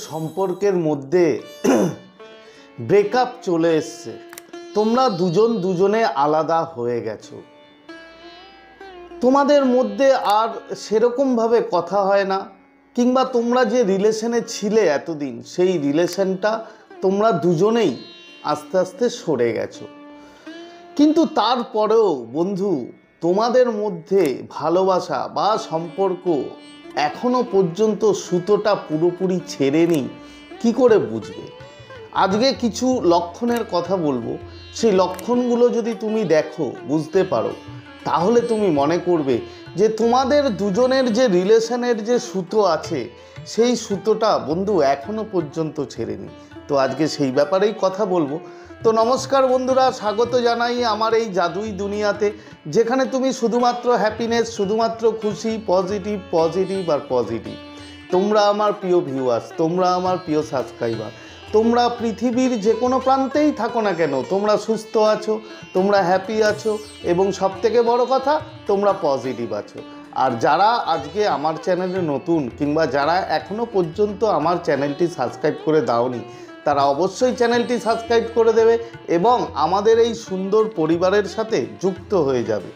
সম্পর্কের মধ্যে ব্রেকআপ চলে এসছে, তোমরা দুজন দুজনে আলাদা হয়ে গেছো, তোমাদের মধ্যে আর সেরকমভাবে কথা হয় না, কিংবা তোমরা যে রিলেশনে ছিলে এতদিন সেই রিলেশনটা তোমরা দুজনেই আস্তে আস্তে সরে গেছো। কিন্তু তারপরেও বন্ধু তোমাদের মধ্যে ভালোবাসা বা সম্পর্ক এখনো পর্যন্ত সুতোটা পুরোপুরি ছেড়েনি, কি করে বুঝবে? আজকে কিছু লক্ষণের কথা বলবো, সেই লক্ষণগুলো যদি তুমি দেখো বুঝতে পারো তাহলে তুমি মনে করবে যে তোমাদের দুজনের যে রিলেশনের যে সুতো আছে সেই সুতোটা বন্ধু এখনো পর্যন্ত ছেড়েনি। তো আজকে সেই ব্যাপারেই কথা বলবো। তো নমস্কার বন্ধুরা, স্বাগত জানাই আমার এই জাদুই দুনিয়াতে, যেখানে তুমি শুধুমাত্র হ্যাপিনেস, শুধুমাত্র খুশি, পজিটিভ পজিটিভ আর পজিটিভ। তোমরা আমার প্রিয় ভিউয়ার্স, তোমরা আমার প্রিয় সাবস্ক্রাইবার, তোমরা পৃথিবীর যে কোনো প্রান্তেই থাকো না কেন তোমরা সুস্থ আছো, তোমরা হ্যাপি আছো এবং সবথেকে বড় কথা তোমরা পজিটিভ আছো। আর যারা আজকে আমার চ্যানেলে নতুন কিংবা যারা এখনও পর্যন্ত আমার চ্যানেলটি সাবস্ক্রাইব করে দাওনি, তারা অবশ্যই চ্যানেলটি সাবস্ক্রাইব করে দেবে এবং আমাদের এই সুন্দর পরিবারের সাথে যুক্ত হয়ে যাবে।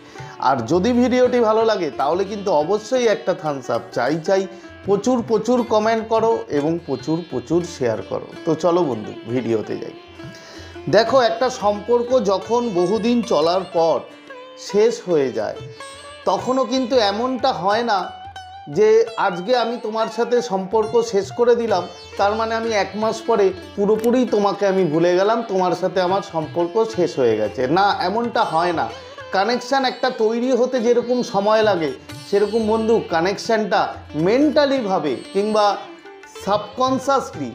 আর যদি ভিডিওটি ভালো লাগে তাহলে কিন্তু অবশ্যই একটা থামস আপ চাই, প্রচুর প্রচুর কমেন্ট করো এবং প্রচুর প্রচুর শেয়ার করো। তো চলো বন্ধু ভিডিওতে যাই। দেখো, একটা সম্পর্ক যখন বহুদিন চলার পর শেষ হয়ে যায় তখনও কিন্তু এমনটা হয় না যে আজকে আমি তোমার সাথে সম্পর্ক শেষ করে দিলাম তার মানে আমি এক মাস পরে পুরোপুরি তোমাকে আমি ভুলে গেলাম, তোমার সাথে আমার সম্পর্ক শেষ হয়ে গেছে। না, এমনটা হয় না। কানেকশান একটা তৈরি হতে যেরকম সময় লাগে সেরকম বন্ধু কানেকশানটা মেন্টালিভাবে কিংবা সাবকনসিয়াসলি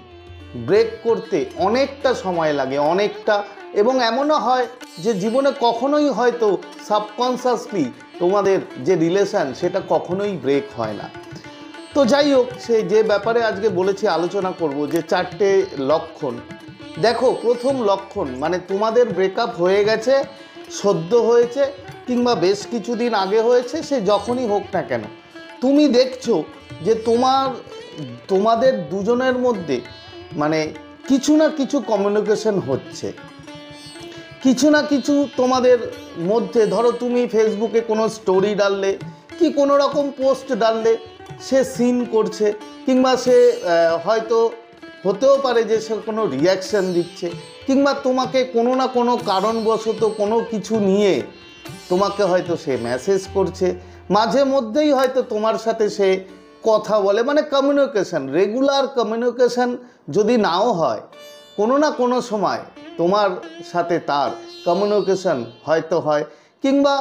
ব্রেক করতে অনেকটা সময় লাগে, অনেকটা। এবং এমনও হয় যে জীবনে কখনোই হয়তো সাবকনসিয়াসলি তোমাদের যে রিলেশান সেটা কখনোই ব্রেক হয় না। তো যাই হোক, সে যে ব্যাপারে আজকে বলেছি আলোচনা করব যে 4টে লক্ষণ। দেখো, প্রথম লক্ষণ মানে তোমাদের ব্রেকআপ হয়ে গেছে, সদ্য হয়েছে কিংবা বেশ কিছুদিন আগে হয়েছে, সে যখনই হোক না কেন তুমি দেখছো যে তোমাদের দুজনের মধ্যে মানে কিছু না কিছু কমিউনিকেশন হচ্ছে, কিছু না কিছু তোমাদের মধ্যে। ধরো তুমি ফেসবুকে কোনো স্টোরি ডাললে কি কোনো রকম পোস্ট ডাললে, সে সিন করছে কিংবা সে হয়তো হতেও পারে যে সে কোনো রিয়াকশান দিচ্ছে কিংবা তোমাকে কোনো না কোনো কারণবশত কোনো কিছু নিয়ে তোমাকে হয়তো সে মেসেজ করছে, মাঝে মধ্যেই হয়তো তোমার সাথে সে কথা বলে, মানে কমিউনিকেশান, রেগুলার কমিউনিকেশান যদি নাও হয় কোনো না কোনো সময় তোমার সাথে তার কমিউনিকেশান হয়তো হয়। কিংবা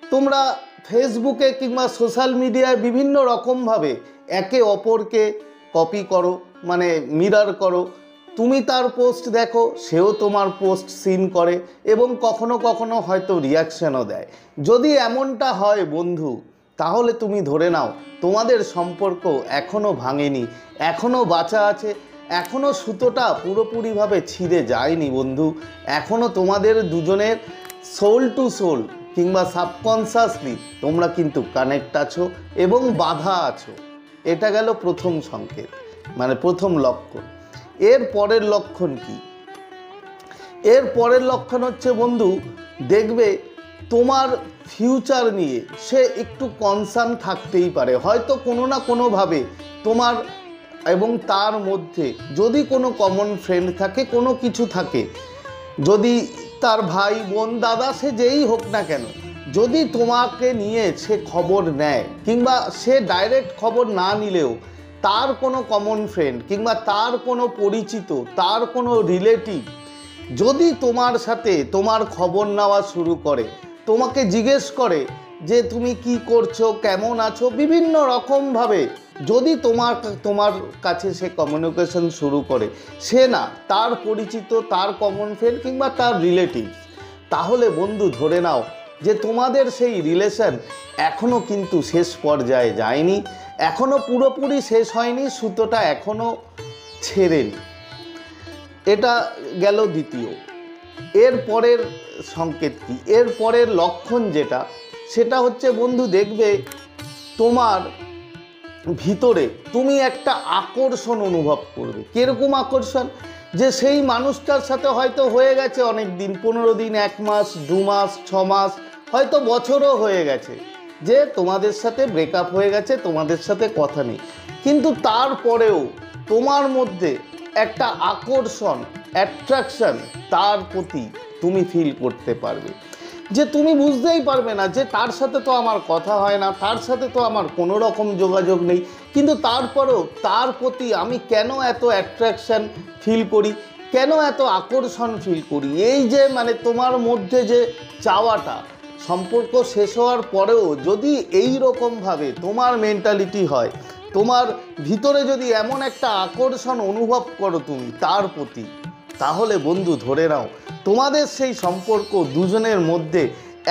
তোমরা ফেসবুকে কিংবা সোশ্যাল মিডিয়ায় বিভিন্ন রকমভাবে একে অপরকে কপি করো, মানে মিরর করো। তুমি তার পোস্ট দেখো, সেও তোমার পোস্ট সিন করে এবং কখনো কখনো হয়তো রিয়াকশানও দেয়। যদি এমনটা হয় বন্ধু তাহলে তুমি ধরে নাও তোমাদের সম্পর্ক এখনও ভাঙেনি, এখনও বাঁচা আছে, এখনও সুতোটা পুরোপুরিভাবে ছিঁড়ে যায়নি বন্ধু। এখনও তোমাদের দুজনের সোল টু সোল কিংবা সাবকনসিয়াসলি তোমরা কিন্তু কানেক্ট আছো এবং বাঁধা আছো। এটা গেল প্রথম সংকেত, মানে প্রথম লক্ষণ। এর পরের লক্ষণ কি? এর পরের লক্ষণ হচ্ছে বন্ধু, দেখবে তোমার ফিউচার নিয়ে সে একটু কনসার্ন থাকতেই পারে, হয়তো কোনো না কোনোভাবে তোমার এবং তার মধ্যে যদি কোনো কমন ফ্রেন্ড থাকে, কোনো কিছু থাকে, যদি তার ভাই বোন দাদা সে যেই হোক না কেন, যদি তোমাকে নিয়ে সে খবর নেয় কিংবা সে ডাইরেক্ট খবর না নিলেও তার কোনো কমন ফ্রেন্ড কিংবা তার কোনো পরিচিত, তার কোনো রিলেটিভ যদি তোমার সাথে তোমার খবর নেওয়া শুরু করে, তোমাকে জিজ্ঞেস করে যে তুমি কি করছো, কেমন আছো, বিভিন্ন রকমভাবে যদি তোমার কাছে সে কমিউনিকেশন শুরু করে, সে না তার পরিচিত, তার কমন ফ্রেন্ড কিংবা তার রিলেটিভ, তাহলে বন্ধু ধরে নাও যে তোমাদের সেই রিলেশন এখনও কিন্তু শেষ পর্যায়ে যায়নি, এখনও পুরোপুরি শেষ হয়নি, সুতোটা এখনও ছেড়েনি। এটা গেল দ্বিতীয়। এর পরের সংকেত কি? এর পরের লক্ষণ যেটা, সেটা হচ্ছে বন্ধু দেখবে তোমার ভিতরে তুমি একটা আকর্ষণ অনুভব করবে। কিরকম আকর্ষণ? যে সেই মানুষটার সাথে হয়তো হয়ে গেছে অনেক দিন, 15 দিন, 1 মাস, 2 মাস, 6 মাস, হয়তো বছরও হয়ে গেছে যে তোমাদের সাথে ব্রেকআপ হয়ে গেছে, তোমাদের সাথে কথা নেই, কিন্তু তারপরেও তোমার মধ্যে একটা আকর্ষণ, অ্যাট্রাকশন তার প্রতি তুমি ফিল করতে পারবে। যে তুমি বুঝতেই পারবে না যে তার সাথে তো আমার কথা হয় না, তার সাথে তো আমার কোনো রকম যোগাযোগ নেই, কিন্তু তারপরেও তার প্রতি আমি কেন এত অ্যাট্রাকশন ফিল করি, কেন এত আকর্ষণ ফিল করি। এই যে মানে তোমার মধ্যে যে চাওয়াটা, সম্পর্ক শেষ হওয়ার পরেও যদি এই রকমভাবে তোমার মেন্টালিটি হয়, তোমার ভিতরে যদি এমন একটা আকর্ষণ অনুভব করো তুমি তার প্রতি, তাহলে বন্ধু ধরে নাও তোমাদের সেই সম্পর্ক দুজনের মধ্যে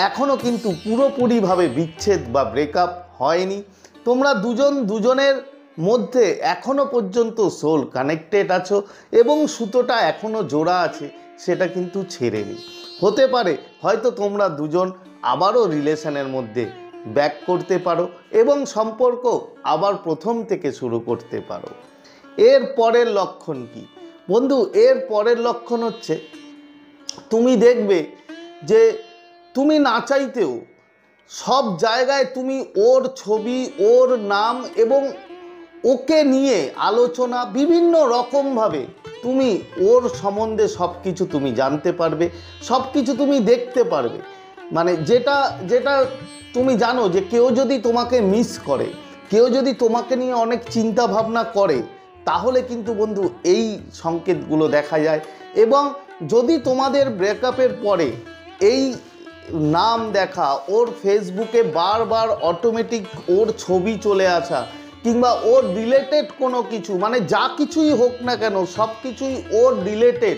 এখনও কিন্তু পুরোপুরিভাবে বিচ্ছেদ বা ব্রেকআপ হয়নি। তোমরা দুজন দুজনের মধ্যে এখনও পর্যন্ত সোল কানেক্টেড আছো এবং সুতোটা এখনও জোড়া আছে, সেটা কিন্তু ছেড়েনি। হতে পারে হয়তো তোমরা দুজন আবারও রিলেশনের মধ্যে ব্যাক করতে পারো এবং সম্পর্ক আবার প্রথম থেকে শুরু করতে পারো। এর পরের লক্ষণ কি বন্ধু? এর পরের লক্ষণ হচ্ছে তুমি দেখবে যে তুমি না চাইতেও সব জায়গায় তুমি ওর ছবি, ওর নাম এবং ওকে নিয়ে আলোচনা বিভিন্ন রকমভাবে তুমি ওর সম্বন্ধে সব কিছু তুমি জানতে পারবে, সব কিছু তুমি দেখতে পারবে। মানে যেটা যেটা তুমি জানো যে কেউ যদি তোমাকে মিস করে, কেউ যদি তোমাকে নিয়ে অনেক চিন্তা ভাবনা করে, তাহলে কিন্তু বন্ধু এই সংকেতগুলো দেখা যায়। এবং যদি তোমাদের ব্রেকআপের পরে এই নাম দেখা, ওর ফেসবুকে বারবার অটোমেটিক ওর ছবি চলে আসা, কিংবা ওর রিলেটেড কোনো কিছু, মানে যা কিছুই হোক না কেন সব কিছুই ওর রিলেটেড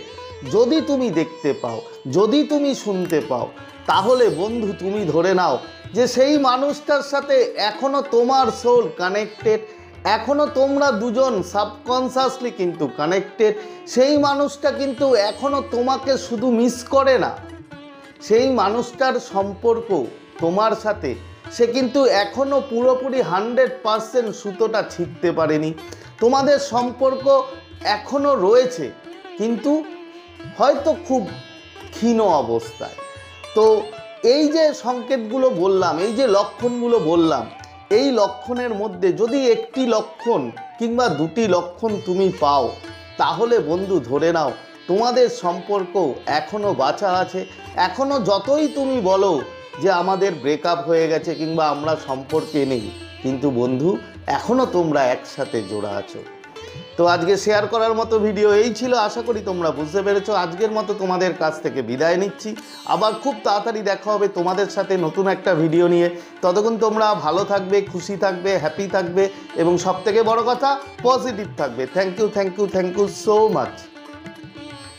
যদি তুমি দেখতে পাও, যদি তুমি শুনতে পাও, তাহলে বন্ধু তুমি ধরে নাও যে সেই মানুষটার সাথে এখনও তোমার সোল কানেক্টেড, এখনও তোমরা দুজন সাবকনসিয়াসলি কিন্তু কানেক্টেড। সেই মানুষটা কিন্তু এখনও তোমাকে শুধু মিস করে না, সেই মানুষটার সম্পর্ক তোমার সাথে সে কিন্তু এখনও পুরোপুরি 100% সুতোটা ছিঁড়তে পারেনি। তোমাদের সম্পর্ক এখনও রয়েছে, কিন্তু হয়তো খুব ক্ষীণ অবস্থায়। তো এই যে সংকেতগুলো বললাম, এই যে লক্ষণগুলো বললাম, এই লক্ষণের মধ্যে যদি একটি লক্ষণ কিংবা দুটি লক্ষণ তুমি পাও, তাহলে বন্ধু ধরে নাও তোমাদের সম্পর্ক এখনও বাঁচা আছে। এখনও যতই তুমি বলো যে আমাদের ব্রেকআপ হয়ে গেছে কিংবা আমরা সম্পর্কে নেই, কিন্তু বন্ধু এখনও তোমরা একসাথে জোড়া আছো। তো আজকে শেয়ার করার মতো ভিডিও এই ছিল। আশা করি তোমরা বুঝতে পেরেছো। আজকের মতো তোমাদের কাছ থেকে বিদায় নিচ্ছি। আবার খুব তাড়াতাড়ি দেখা হবে তোমাদের সাথে নতুন একটা ভিডিও নিয়ে। ততক্ষণ তোমরা ভালো থাকবে, খুশি থাকবে, হ্যাপি থাকবে এবং সবথেকে বড় কথা পজিটিভ থাকবে। Thank you, thank you, thank you so much.